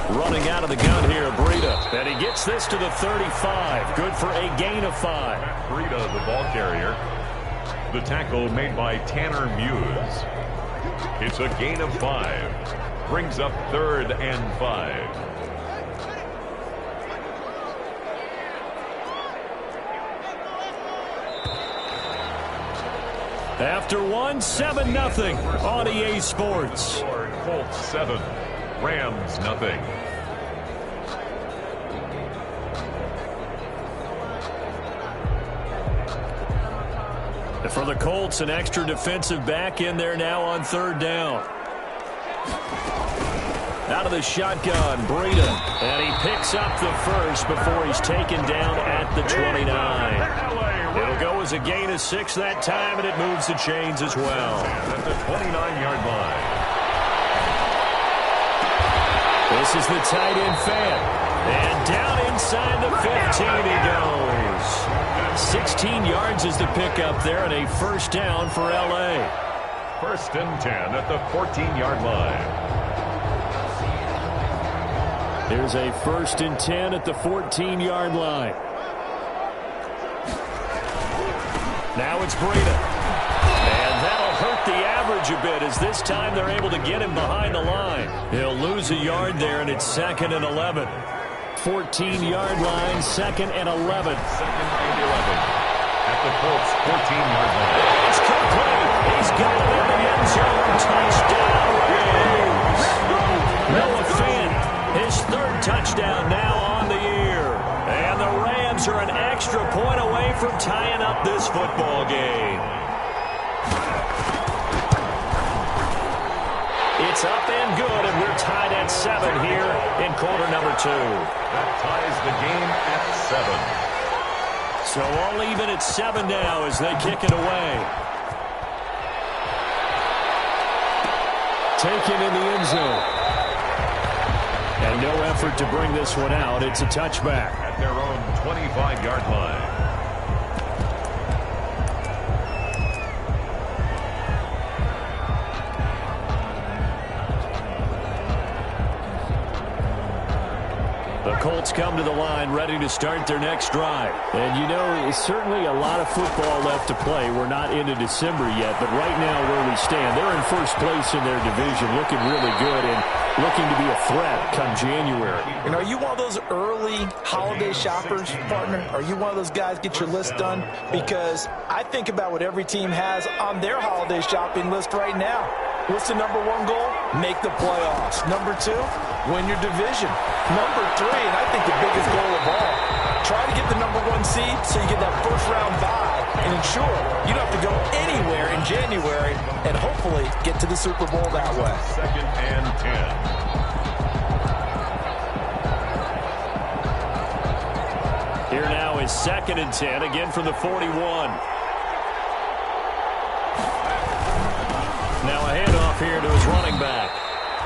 Running out of the gun here, Breida. And he gets this to the 35. Good for a gain of 5. Breida, the ball carrier. The tackle made by Tanner Muse. It's a gain of 5. Brings up 3rd and 5. After 7-0 on EA Sports. Colts 7, Rams nothing. For the Colts, an extra defensive back in there now on 3rd down. Out of the shotgun, Breida. And he picks up the first before he's taken down at the 29. It'll go as a gain of 6 that time, and it moves the chains as well. At the 29-yard line. This is the tight end fan. And down inside the 15 he goes. 16 yards is the pickup there, and a first down for L.A. 1st and 10 at the 14-yard line. Here's a 1st and 10 at the 14-yard line. Now it's Breida. And that'll hurt the average a bit, as this time they're able to get him behind the line. He'll lose a yard there, and it's 2nd and 11. 14-yard line, 2nd and 11. 2nd and 11 at the Colts 14-yard line. It's Copley. He's got it in the end zone. Touchdown, Rams. Noah Fant, his 3rd touchdown now on the year. And the Rams are an extra point away from tying up this football game. It's up and good, and we're tied at 7 here in quarter number 2. That ties the game at 7. So all even at 7 now as they kick it away. Taken in the end zone. And no effort to bring this one out. It's a touchback. At their own 25-yard line. The Colts come to the line ready to start their next drive. And you know, certainly a lot of football left to play. We're not into December yet, but right now where we stand, they're in first place in their division, looking really good and looking to be a threat come January. And are you one of those early holiday shoppers, partner? Are you one of those guys get your list done? Because I think about what every team has on their holiday shopping list right now. What's the number 1 goal? Make the playoffs. Number 2, win your division. Number 3, and I think the biggest goal of all, try to get the number 1 seed so you get that first-round bye and ensure you don't have to go anywhere in January and hopefully get to the Super Bowl that way. 2nd and 10. Here now is 2nd and 10, again from the 41. Now a handoff here to his running back.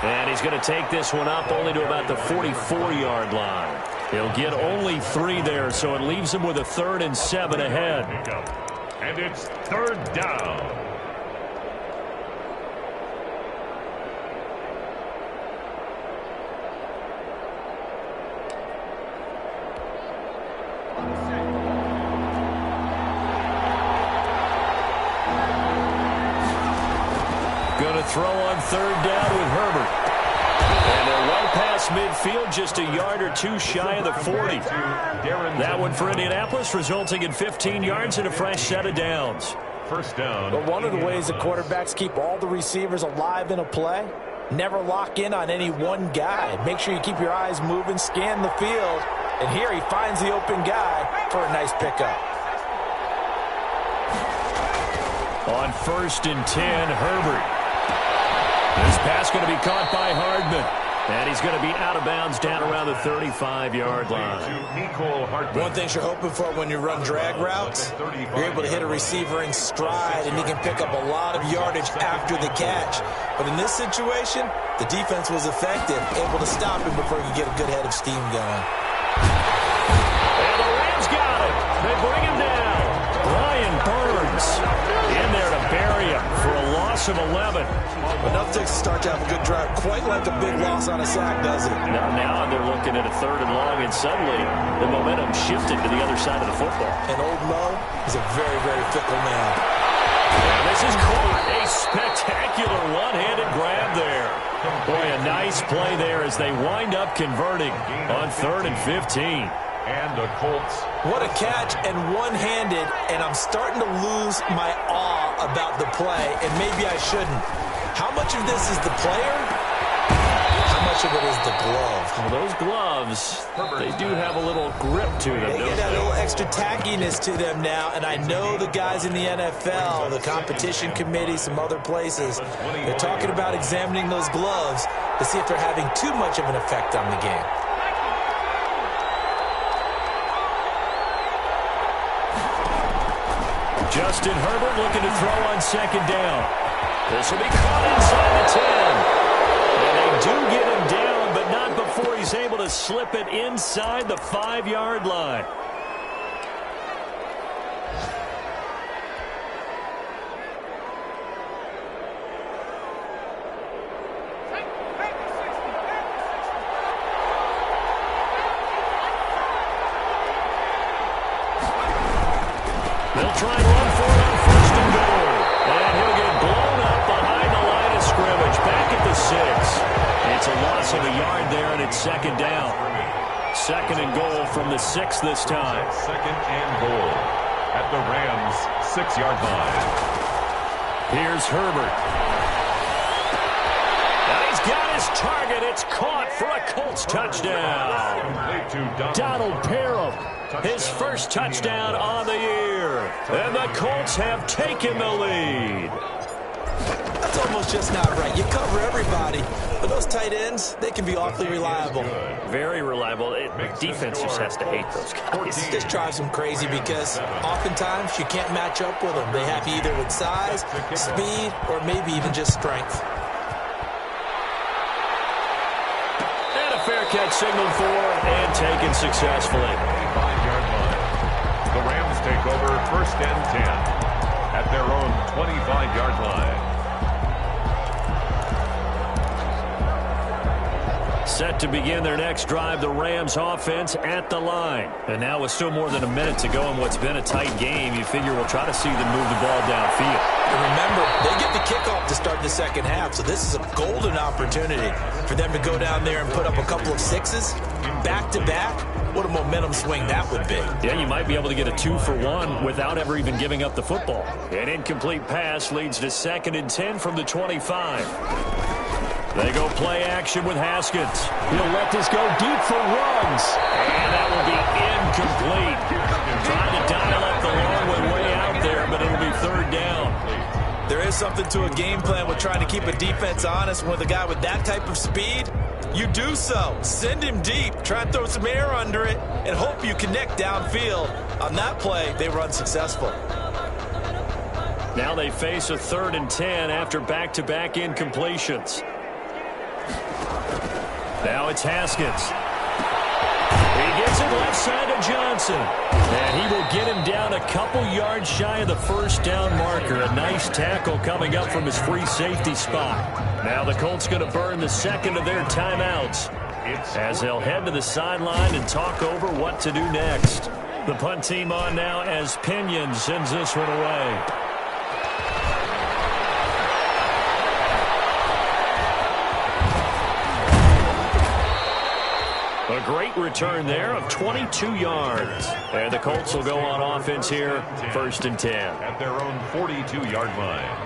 And he's going to take this one up only to about the 44-yard line. He'll get only 3 there, so it leaves him with a 3rd and 7 ahead. And it's 3rd down. Going to throw on 3rd down with Herbert. And they're well past midfield, just a yard or 2 shy of the 40. That one for Indianapolis, resulting in 15 yards and a fresh set of downs. First down. But one of the ways the quarterbacks keep all the receivers alive in a play, never lock in on any one guy. Make sure you keep your eyes moving, scan the field. And here he finds the open guy for a nice pickup. On 1st and 10, Herbert. This pass going to be caught by Hardman. And he's going to be out of bounds down around the 35-yard line. One thing you're hoping for when you run drag routes, you're able to hit a receiver in stride, and he can pick up a lot of yardage after the catch. But in this situation, the defense was effective, able to stop him before he could get a good head of steam going. And the Rams got it. They bring him down. Brian Burns in there to bury him for a loss of 11. Enough to start to have a good drive. Quite like a big loss on a sack, does it? Now they're looking at a 3rd and long, and suddenly the momentum shifted to the other side of the football. And old Mo is a very, very fickle man. And this is caught. A spectacular one-handed grab there. Boy, a nice play there as they wind up converting on 3rd and 15. And the Colts. What a catch, and one-handed, and I'm starting to lose my awe about the play, and maybe I shouldn't. How much of this is the player? How much of it is the glove? Well, those gloves, they do have a little grip to them. They get that little extra tackiness to them now, and I know the guys in the NFL, the competition committee, some other places, they're talking about examining those gloves to see if they're having too much of an effect on the game. Justin Herbert looking to throw on 2nd down. This will be caught inside the 10. And they do get him down, but not before he's able to slip it inside the 5-yard line. They'll try and run for it on 1st and goal. And he'll get blown up behind the line of scrimmage. Back at the 6. It's a loss of a yard there, and it's 2nd down. 2nd and goal from the 6 this time. 2nd and goal at the Rams' 6-yard line. Here's Herbert. And he's got his target. It's caught for a Colts touchdown. Donald Parham. His first touchdown on the year. And the Colts have taken the lead. That's almost just not right. You cover everybody, but those tight ends, they can be awfully reliable. Very reliable. Defense just has to hate those guys. It just drives them crazy because oftentimes you can't match up with them. They have you either with size, speed, or maybe even just strength. And a fair catch signaled for and taken successfully. The Rams take over 1st and 10 at their own 25-yard line. Set to begin their next drive, the Rams offense at the line. And now with still more than a minute to go in what's been a tight game, you figure we'll try to see them move the ball downfield. And remember, they get the kickoff to start the 2nd half, so this is a golden opportunity for them to go down there and put up a couple of 6s back-to-back. What a momentum swing that would be. Yeah, you might be able to get a 2-for-1 without ever even giving up the football. An incomplete pass leads to 2nd and 10 from the 25. They go play action with Haskins. He'll let this go deep for runs. And that will be incomplete. Trying to dial up the long way out there, but it'll be 3rd down. There is something to a game plan with trying to keep a defense honest. With a guy with that type of speed, you do so. Send him deep. Try and throw some air under it and hope you connect downfield. On that play, they were unsuccessful. Now they face a 3rd and 10 after back-to-back incompletions. Now it's Haskins. He gets it left side of Johnson. And he will get him down a couple yards shy of the 1st down marker. A nice tackle coming up from his free safety spot. Now the Colts going to burn the 2nd of their timeouts as they'll head to the sideline and talk over what to do next. The punt team on now as Pinion sends this one away. A great return there of 22 yards. And the Colts will go on offense here, 1st and 10. At their own 42-yard line.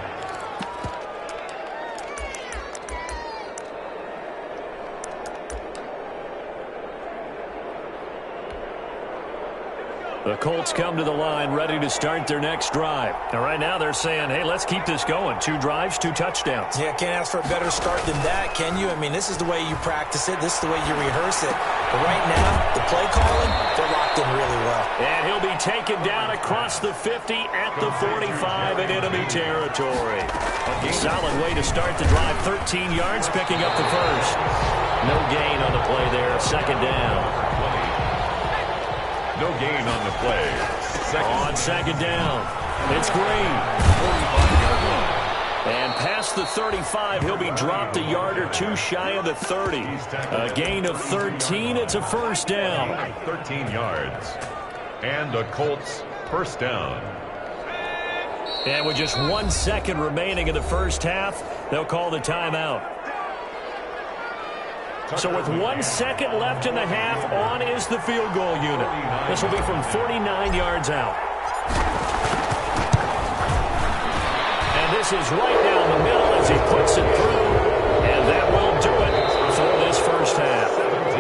The Colts come to the line ready to start their next drive. And right now they're saying, hey, let's keep this going. 2 drives, 2 touchdowns. Yeah, can't ask for a better start than that, can you? I mean, this is the way you practice it. This is the way you rehearse it. But right now, the play calling, they're locked in really well. And he'll be taken down across the 50 at the 45 in enemy territory. A solid way to start the drive. 13 yards, picking up the 1st. No gain on the play there. 2nd down. No gain on the play. On second down, it's Green. And past the 35, he'll be dropped a yard or two shy of the 30. A gain of 13, it's a first down. 13 yards. And the Colts first down. And with just 1 second remaining in the first half, they'll call the timeout. So with 1 second left in the half, on is the field goal unit. This will be from 49 yards out. And this is right down the middle as he puts it through. And that will do it for this first half.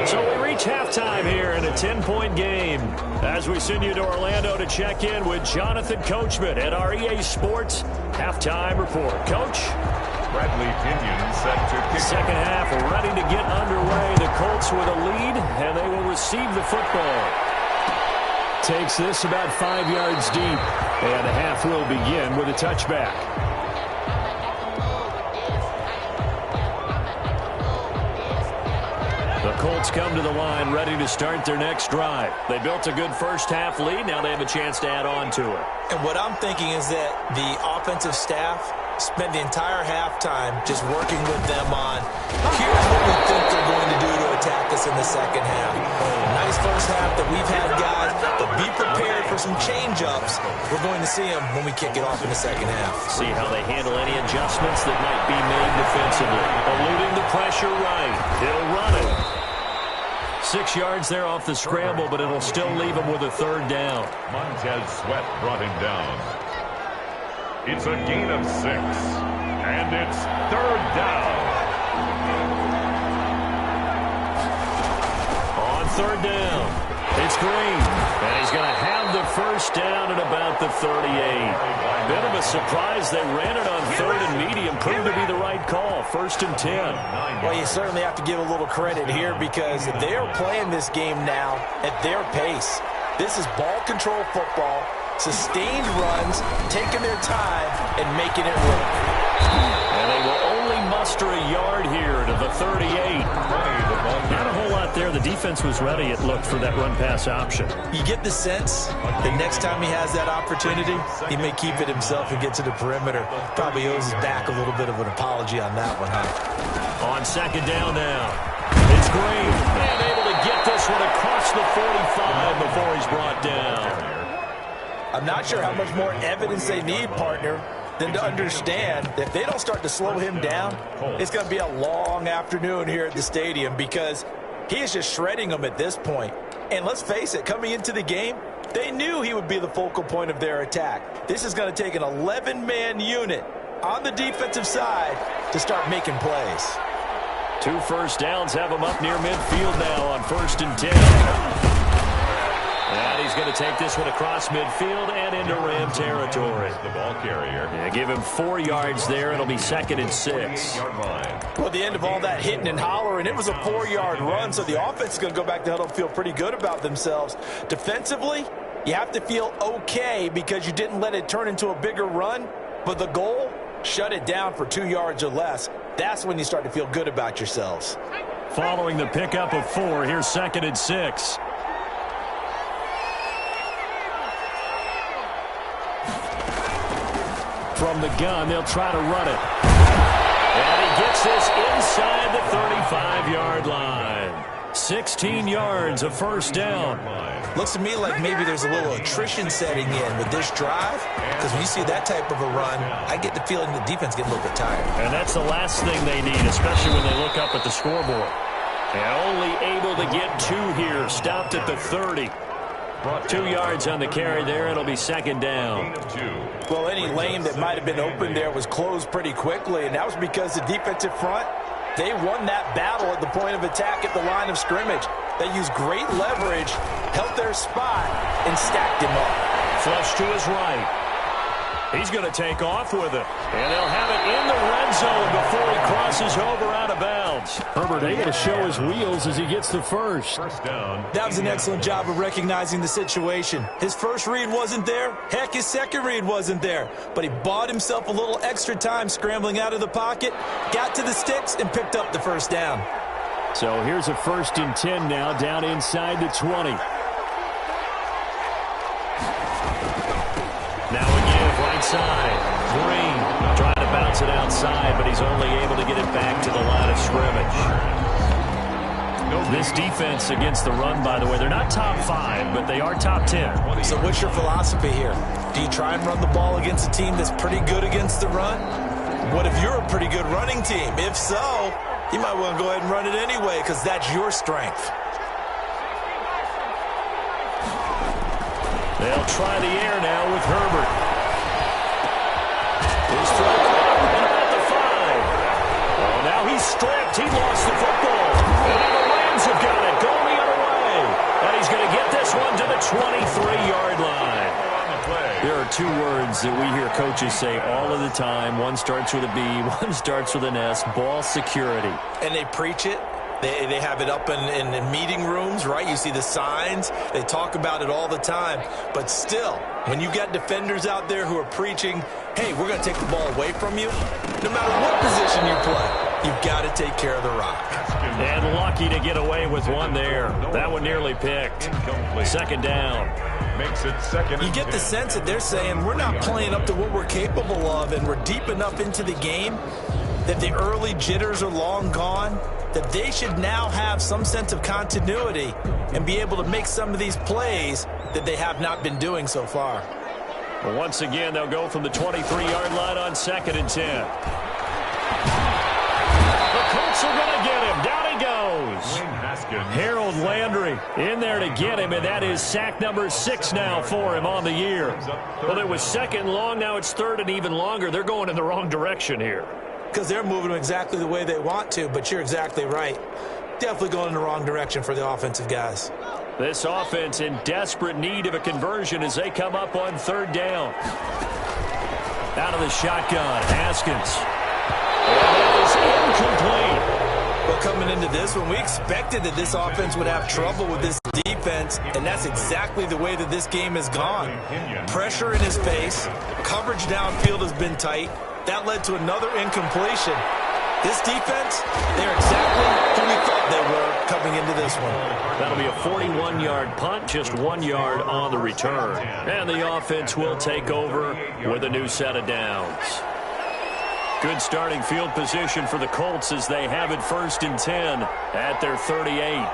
So we reach halftime here in a 10-point game as we send you to Orlando to check in with Jonathan Coachman at our EA Sports Halftime Report. Coach? Bradley Pinion set to kick. Second half ready to get underway. The Colts with a lead, and they will receive the football. Takes this about 5 yards deep, and the half will begin with a touchback. The Colts come to the line ready to start their next drive. They built a good first half lead. Now they have a chance to add on to it. And what I'm thinking is that the offensive staff spend the entire halftime just working with them on, here's what we think they're going to do to attack us in the second half. Nice first half that we've had, guys, but be prepared for some change-ups. We're going to see them when we kick it off in the second half. See how they handle any adjustments that might be made defensively. Eluding the pressure right. He'll run it. 6 yards there off the scramble, but it'll still leave him with a third down. Montez Sweat brought him down. It's a gain of 6, and it's third down. On third down, it's Green, and he's going to have the first down at about the 38. Bit of a surprise they ran it on third and medium. Proved to be the right call. 1st and 10. Well, you certainly have to give a little credit here because they are playing this game now at their pace. This is ball control football. Sustained runs, taking their time, and making it work. And they will only muster a yard here to the 38. Not a whole lot there. The defense was ready, it looked, for that run-pass option. You get the sense that next time he has that opportunity, he may keep it himself and get to the perimeter. Probably owes his back a little bit of an apology on that one, huh? On second down now, it's Green. And able to get this one across the 45 before he's brought down. I'm not sure how much more evidence they need, partner, than to understand that if they don't start to slow him down, it's going to be a long afternoon here at the stadium because he is just shredding them at this point. And let's face it, coming into the game, they knew he would be the focal point of their attack. This is going to take an 11-man unit on the defensive side to start making plays. 2 first downs have him up near midfield now on 1st and 10. And he's going to take this one across midfield and into Ram territory. The ball carrier. Yeah, give him 4 yards there. It'll be 2nd and 6. Well, at the end of all that hitting and hollering, it was a 4-yard run, so the offense is going to go back to huddle and feel pretty good about themselves. Defensively, you have to feel okay because you didn't let it turn into a bigger run, but the goal, shut it down for 2 yards or less. That's when you start to feel good about yourselves. Following the pickup of 4, here's 2nd and 6. From the gun, they'll try to run it. And he gets this inside the 35-yard line. 16 yards, a first down. Looks to me like maybe there's a little attrition setting in with this drive, because when you see that type of a run, I get the feeling the defense gets a little bit tired. And that's the last thing they need, especially when they look up at the scoreboard. And only able to get 2 here, stopped at the 30. 2 yards on the carry there. It'll be 2nd down. Well, any lane that might have been open there was closed pretty quickly, and that was because the defensive front, they won that battle at the point of attack at the line of scrimmage. They used great leverage, held their spot, and stacked him up. Flush to his right. He's going to take off with it. And they'll have it in the red zone before he crosses over out of bounds. Herbert able to show his wheels as he gets the first. First down. That was an excellent job of recognizing the situation. His first read wasn't there. Heck, his second read wasn't there. But he bought himself a little extra time scrambling out of the pocket, got to the sticks, and picked up the first down. So here's a 1st and 10 now, down inside the 20. Now a give right side. Green trying to bounce it outside, but he's only able to get it back to the line of scrimmage. This defense against the run, by the way, they're not top 5, but they are top 10. So what's your philosophy here? Do you try and run the ball against a team that's pretty good against the run? What if you're a pretty good running team? If so, you might want to go ahead and run it anyway because that's your strength. They'll try the air now with Herbert. His throw at the 5. Oh, now he's stripped. He lost the football. And now the Rams have got it. Going the other way. And he's going to get this one to the 23-yard line. There are 2 words that we hear coaches say all of the time. One starts with a B, one starts with an S, ball security. And they preach it. They have it up in meeting rooms, right? You see the signs. They talk about it all the time. But still, when you got defenders out there who are preaching, hey, we're going to take the ball away from you, no matter what position you play, you've got to take care of the rock. And lucky to get away with one there. That one nearly picked. Second down. Makes it second. You get the sense that they're saying we're not playing up to what we're capable of, and we're deep enough into the game that the early jitters are long gone, that they should now have some sense of continuity and be able to make some of these plays that they have not been doing so far. Well, once again, they'll go from the 23-yard line on 2nd and 10. The Colts are going to get him. Down he goes. Harold Landry in there to get him, and that is sack number 6 now for him on the year. Well, it was 2nd long. Now it's 3rd and even longer. They're going in the wrong direction here. Because they're moving them exactly the way they want to, but you're exactly right. Definitely going in the wrong direction for the offensive guys. This offense in desperate need of a conversion as they come up on 3rd down. Out of the shotgun, Haskins. And that is incomplete. Well, coming into this one, we expected that this offense would have trouble with this defense, and that's exactly the way that this game has gone. Pressure in his face, coverage downfield has been tight. That led to another incompletion. This defense, they're exactly who we thought they were coming into this one. That'll be a 41-yard punt, just 1 yard on the return. And the offense will take over with a new set of downs. Good starting field position for the Colts as they have it 1st and 10 at their 38.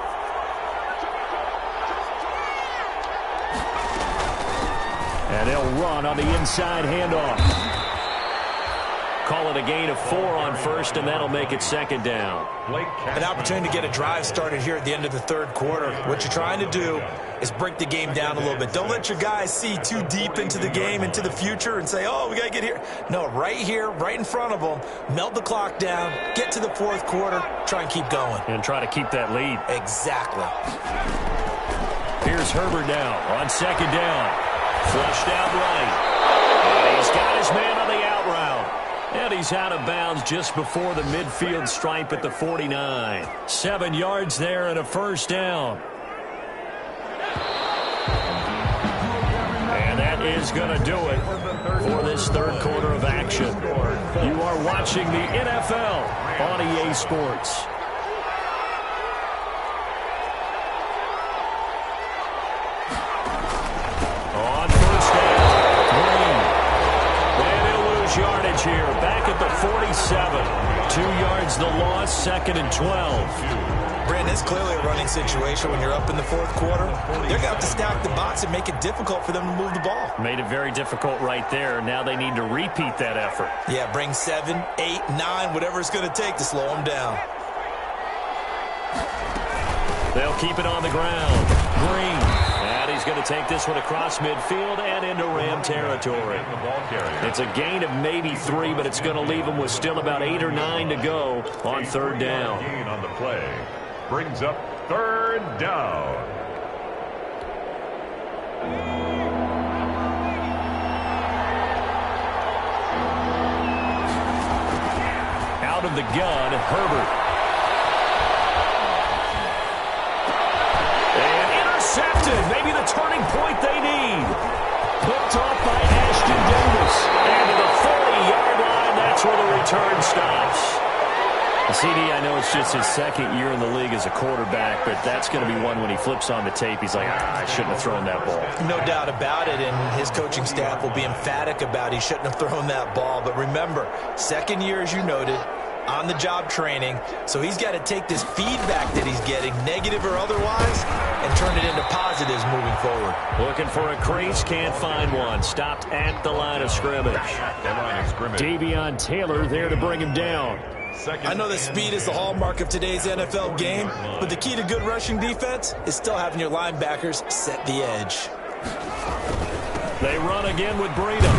And they'll run on the inside handoff. Call it a gain of 4 on 1st, and that'll make it 2nd down. An opportunity to get a drive started here at the end of the 3rd quarter. What you're trying to do is break the game down a little bit. Don't let your guys see too deep into the game, into the future, and say, oh, we got to get here. No, right here, right in front of them, melt the clock down, get to the 4th quarter, try and keep going. And try to keep that lead. Exactly. Here's Herbert now on 2nd down. Flushed out right. And he's got his man on the out route. And he's out of bounds just before the midfield stripe at the 49. 7 yards there and a 1st down. And that is going to do it for this 3rd quarter of action. You are watching the NFL on EA Sports. On 1st down, Green. And he'll lose yardage here. Back at the 47. 2 yards the loss, 2nd and 12. Brandon, it's clearly a running situation when you're up in the 4th quarter. They're going to have to stack the box and make it difficult for them to move the ball. Made it very difficult right there. Now they need to repeat that effort. Yeah, bring 7, 8, 9, whatever it's going to take to slow them down. They'll keep it on the ground. Green. And he's going to take this one across midfield and into Ram territory. It's a gain of maybe 3, but it's going to leave them with still about 8 or 9 to go on 3rd down. Gain on the play brings up 3rd down. Out of the gun, Herbert. Intercepted. Maybe the turning point they need. Picked off by Ashton Davis. And to the 40-yard line, that's where the return stops. CD, I know it's just his second year in the league as a quarterback, but that's going to be one when he flips on the tape, he's like, I shouldn't have thrown that ball. No doubt about it, and his coaching staff will be emphatic about he shouldn't have thrown that ball. But remember, second year, as you noted, on-the-job training, so he's got to take this feedback that he's getting, negative or otherwise, and turn it into positives moving forward. Looking for a crease, can't find one. Stopped at the line of scrimmage. Davion Taylor there to bring him down. I know that speed is the hallmark of today's NFL game, but the key to good rushing defense is still having your linebackers set the edge. They run again with Breida.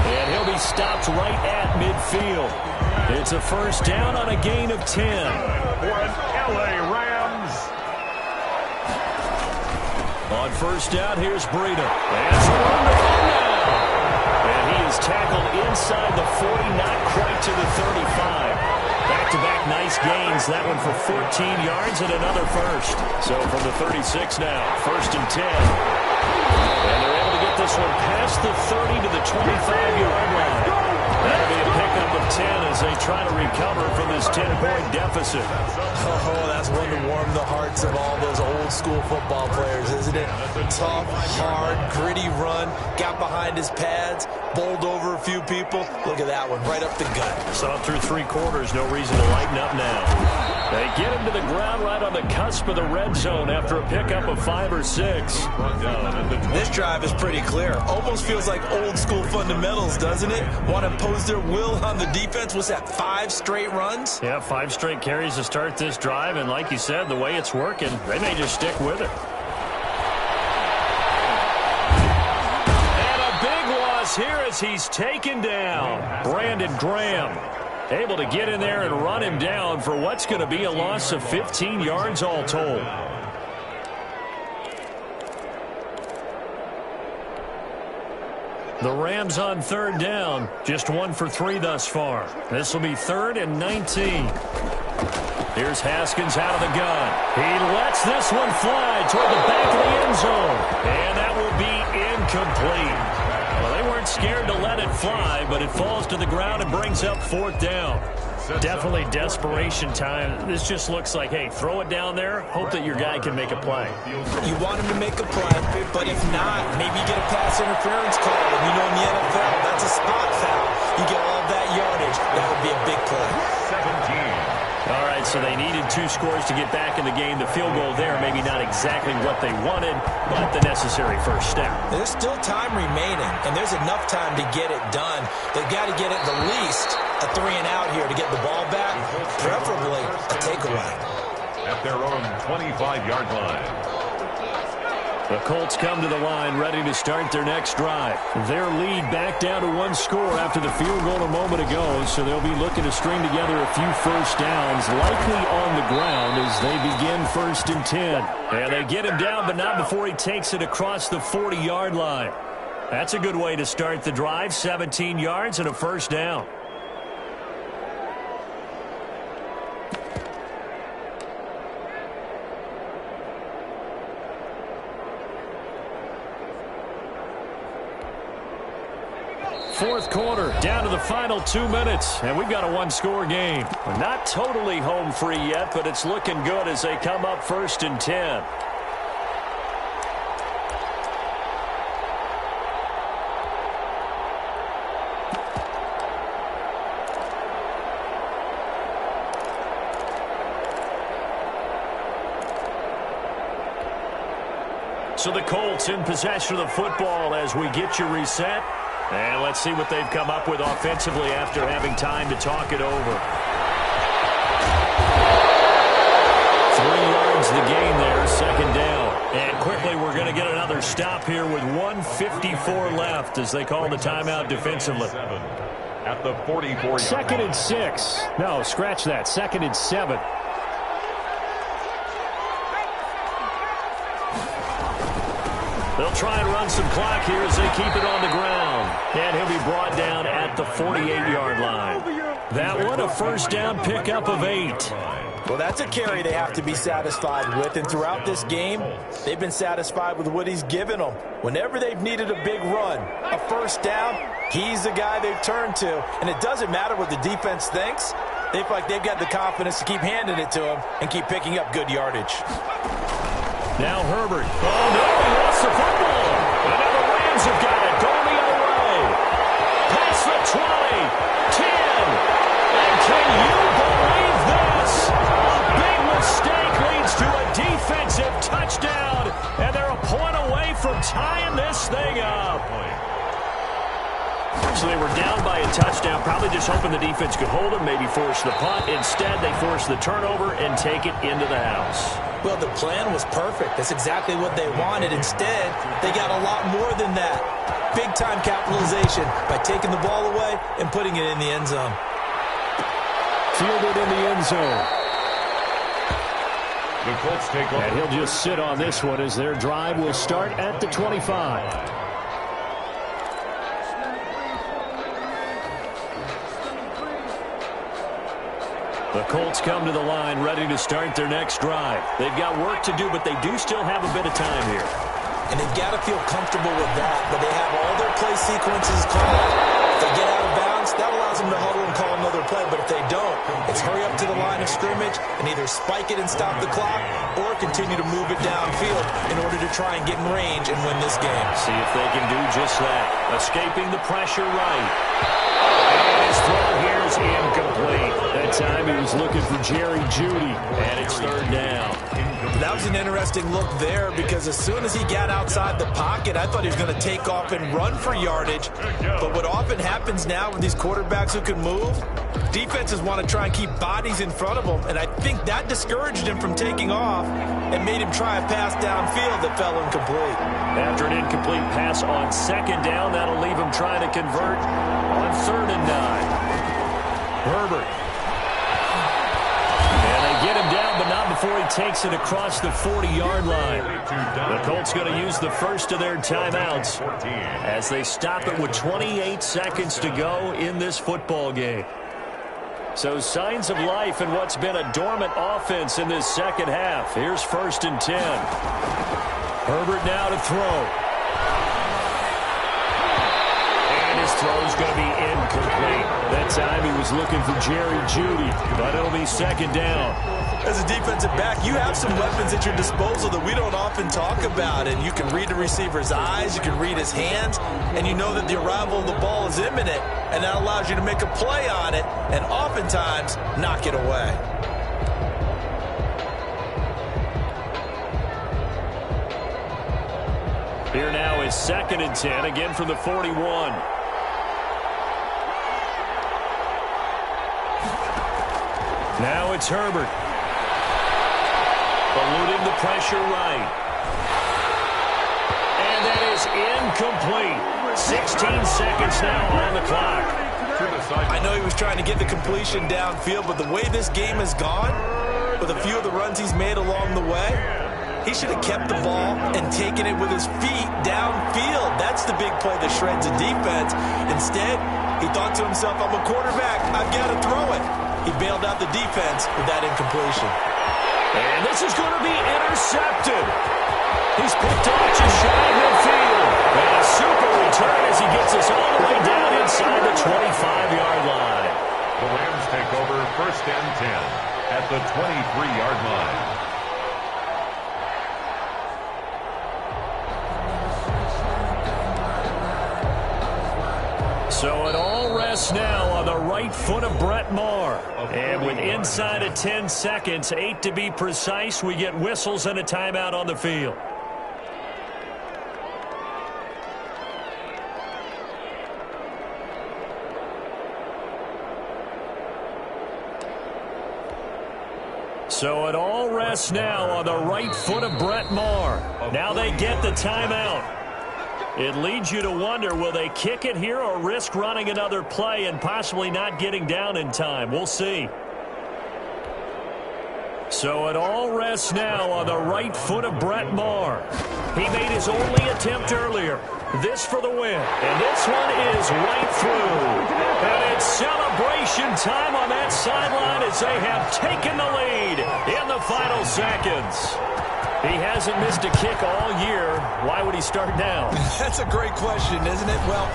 And he'll be stopped right at midfield. It's a first down on a gain of 10. For an LA Rams. On first down, here's Breida. That's a wonderful now. And he is tackled inside the 40, not quite to the 35. Back-to-back nice gains. That one for 14 yards and another first. So from the 36 now, first and 10. And they're able to get this one past the 30 to the 25-yard line. That'll be a pickup of 10 as they try to recover from this 10-point deficit. Oh, that's one to warm the hearts of all those old-school football players, isn't it? Tough, hard, gritty run, got behind his pads, bowled over a few people. Look at that one, right up the gut. Saw it through three quarters, no reason to lighten up now. They get him to the ground right on the cusp of the red zone after a pickup of 5 or 6. This drive is pretty clear. Almost feels like old-school fundamentals, doesn't it? Want to impose their will on the defense. Was that 5 straight runs? Yeah, 5 straight carries to start this drive, and like you said, the way it's working, they may just stick with it. And a big loss here as he's taken down. Brandon Graham able to get in there and run him down for what's going to be a loss of 15 yards all told. The Rams on third down, just 1 for 3 thus far. This will be 3rd and 19. Here's Haskins out of the gun. He lets this one fly toward the back of the end zone. And that will be incomplete. Well, they weren't scared to let it fly, but it falls to the ground and brings up 4th down. Definitely desperation time. This just looks like, hey, throw it down there, hope that your guy can make a play. You want him to make a play, but if not, maybe you get a pass interference call. And you know in the NFL, that's a spot foul. You get all that yardage. That would be a big play. 17. All right, so they needed 2 scores to get back in the game. The field goal there, maybe not exactly what they wanted, but the necessary first step. There's still time remaining, and there's enough time to get it done. They've got to get at the least a 3-and-out here to get the ball back, preferably a takeaway. At their own 25-yard line. The Colts come to the line ready to start their next drive. Their lead back down to 1 score after the field goal a moment ago, so they'll be looking to string together a few first downs, likely on the ground as they begin 1st and 10. And they get him down, but not before he takes it across the 40-yard line. That's a good way to start the drive, 17 yards and a first down. Fourth quarter, down to the final 2 minutes, and we've got a 1-score game. We're not totally home free yet, but it's looking good as they come up 1st and 10. So the Colts in possession of the football as we get you reset. And let's see what they've come up with offensively after having time to talk it over. 3 yards the gain there, 2nd down. And quickly we're going to get another stop here with 1:54 left as they call the timeout defensively. At the 44-yard 2nd and 6. No, scratch that. 2nd and 7. They'll try and run some clock here as they keep it on the ground. And he'll be brought down at the 48-yard line. That one, a first down pickup of 8. Well, that's a carry they have to be satisfied with. And throughout this game, they've been satisfied with what he's given them. Whenever they've needed a big run, a first down, he's the guy they've turned to. And it doesn't matter what the defense thinks. They feel like they've got the confidence to keep handing it to him and keep picking up good yardage. Now Herbert. Oh, no, he lost the football. And now the Rams have got it. Going the other way. Past the 20, 10. And can you believe this? A big mistake leads to a defensive touchdown. And they're a point away from tying this thing up. So they were down by a touchdown, probably just hoping the defense could hold them, maybe force the punt. Instead, they force the turnover and take it into the house. Well, the plan was perfect. That's exactly what they wanted. Instead, they got a lot more than that. Big-time capitalization by taking the ball away and putting it in the end zone. Fielded in the end zone. The Colts take over. And he'll just sit on this one as their drive will start at the 25. The Colts come to the line ready to start their next drive. They've got work to do, but they do still have a bit of time here. And they've got to feel comfortable with that, but they have all their play sequences called. If they get out of bounds, that allows them to huddle and call another play. But if they don't, it's hurry up to the line of scrimmage and either spike it and stop the clock or continue to move it downfield in order to try and get in range and win this game. See if they can do just that. Escaping the pressure right. His throw here is incomplete. That time he was looking for Jerry Jeudy, and it's third down. That was an interesting look there because as soon as he got outside the pocket, I thought he was going to take off and run for yardage. But what often happens now with these quarterbacks who can move, defenses want to try and keep bodies in front of them, and I think that discouraged him from taking off and made him try a pass downfield that fell incomplete. After an incomplete pass on second down, that'll leave him trying to convert on 3rd and 9. Herbert. And they get him down, but not before he takes it across the 40-yard line. The Colts going to use the first of their timeouts as they stop it with 28 seconds to go in this football game. So signs of life in what's been a dormant offense in this second half. Here's 1st and 10. Herbert now to throw. Throw's going to be incomplete. That time he was looking for Jerry Jeudy, but it'll be 2nd down. As a defensive back, you have some weapons at your disposal that we don't often talk about, and you can read the receiver's eyes, you can read his hands, and you know that the arrival of the ball is imminent, and that allows you to make a play on it and oftentimes knock it away. Here now is 2nd and 10, again from the 41. Now it's Herbert. Eluding the pressure right. And that is incomplete. 16 seconds now on the clock. I know he was trying to get the completion downfield, but the way this game has gone, with a few of the runs he's made along the way, he should have kept the ball and taken it with his feet downfield. That's the big play that shreds a defense. Instead, he thought to himself, I'm a quarterback, I've got to throw it. He bailed out the defense with that incompletion. And this is going to be intercepted. He's picked off just shy of midfield. And a super return as he gets us all the way down inside the 25-yard line. The Rams take over 1st and 10 at the 23-yard line. So it all rests now on the right foot of Brett Maher. And with inside of 10 seconds, 8 to be precise, we get whistles and a timeout on the field. So it all rests now on the right foot of Brett Maher. Now they get the timeout. It leads you to wonder, will they kick it here or risk running another play and possibly not getting down in time? We'll see. So it all rests now on the right foot of Brett Maher. He made his only attempt earlier. This for the win. And this one is right through. And it's celebration time on that sideline as they have taken the lead in the final seconds. He hasn't missed a kick all year. Why would he start now? That's a great question, isn't it? Well,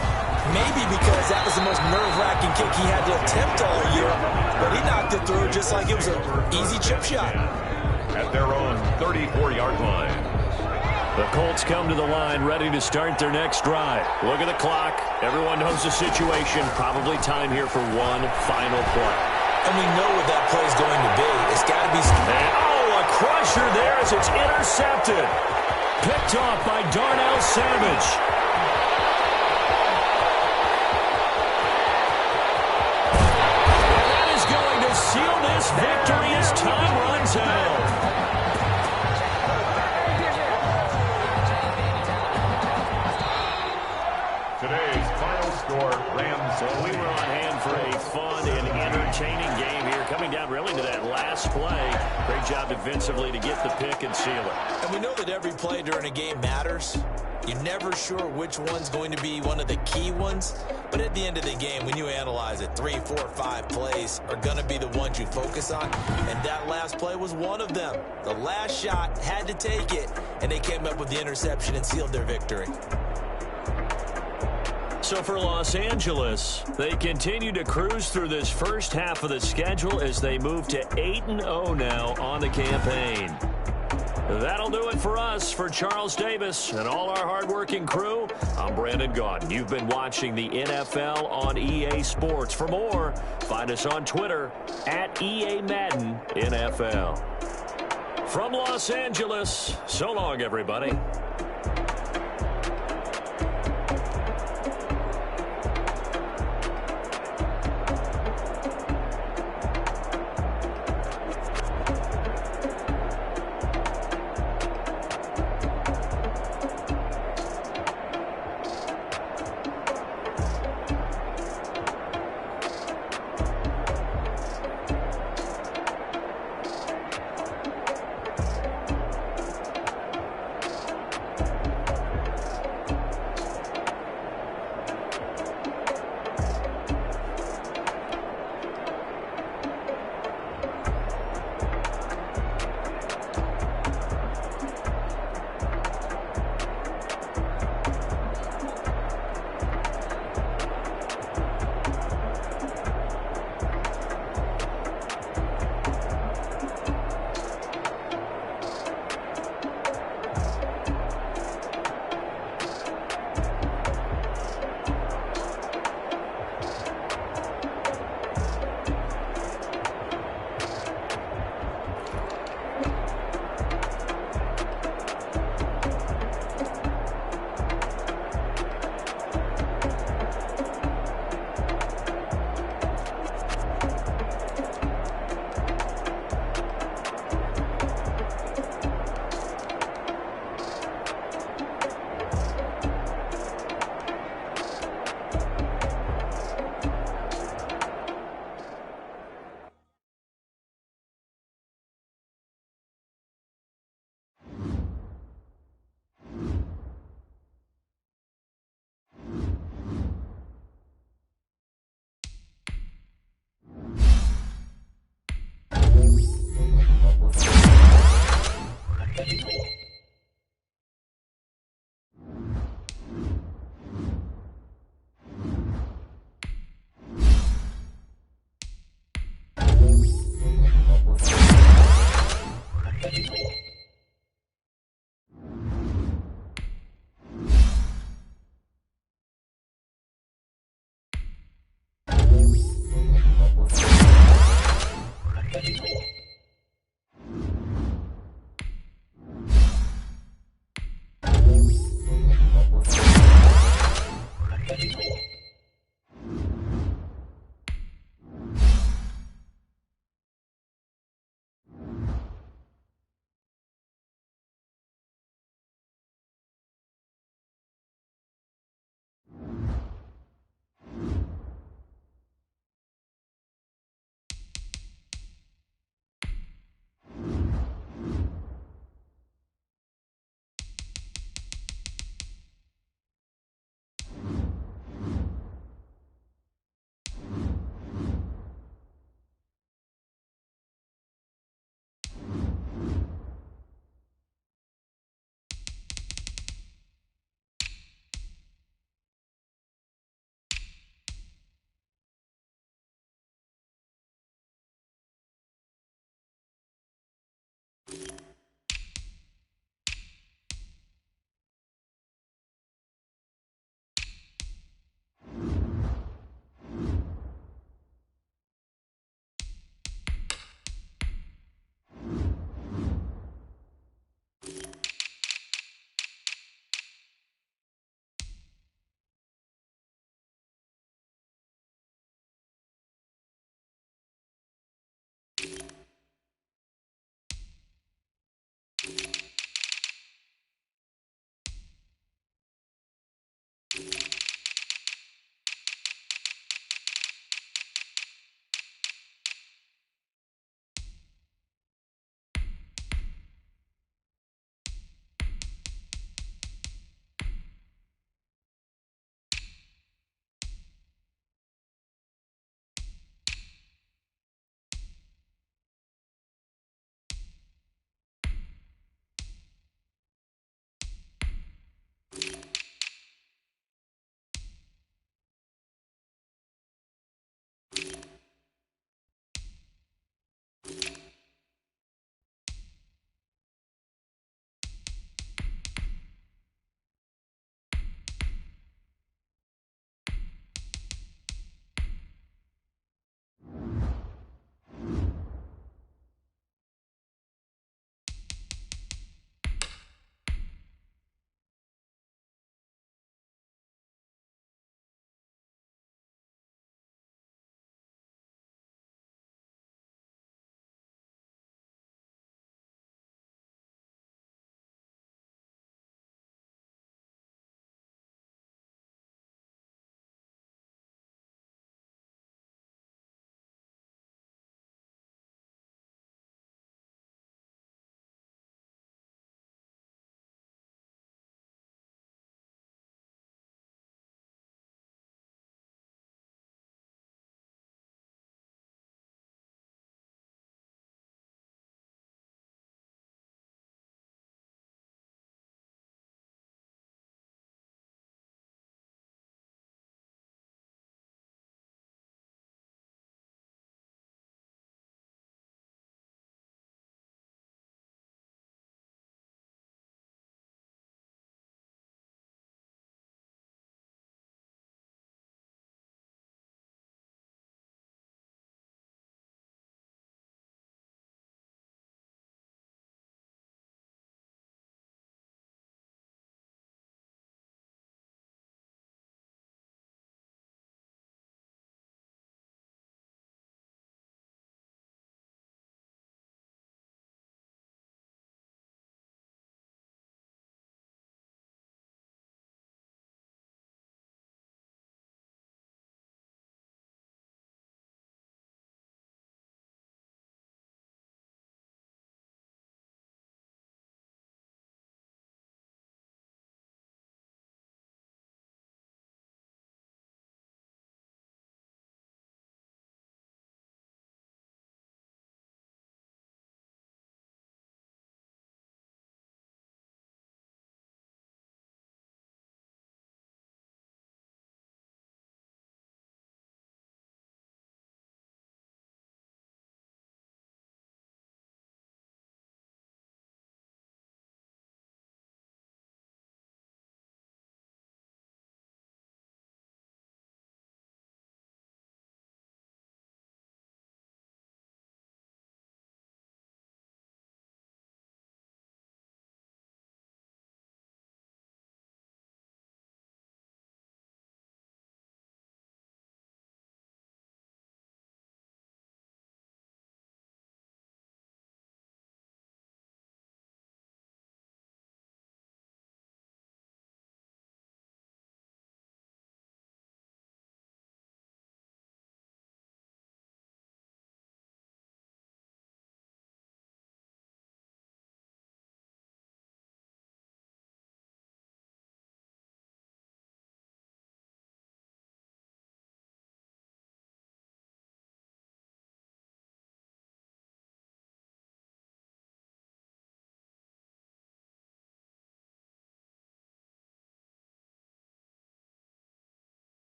Maybe because that was the most nerve-wracking kick he had to attempt all year, but he knocked it through just like it was an easy chip shot. At their own 34-yard line. The Colts come to the line ready to start their next drive. Look at the clock. Everyone knows the situation. Probably time here for one final play. And we know what that play is going to be. It's got to be... And, oh, a crusher there as it's intercepted. Picked off by Darnell Savage. And that is going to seal this victory as time runs out. Today's final score, Rams. So we were on hand for a fun and entertaining game here, coming down really to that last play. Great job defensively to get the pick and seal it. And we know that every play during a game matters. You're never sure which one's going to be one of the key ones. But at the end of the game, when you analyze it, 3, 4, 5 plays are going to be the ones you focus on. And that last play was one of them. The last shot had to take it, and they came up with the interception and sealed their victory. So for Los Angeles, they continue to cruise through this first half of the schedule as they move to 8-0 now on the campaign. That'll do it for us. For Charles Davis and all our hardworking crew, I'm Brandon Gaudin. You've been watching the NFL on EA Sports. For more, find us on Twitter at EA Madden NFL. From Los Angeles, so long, everybody.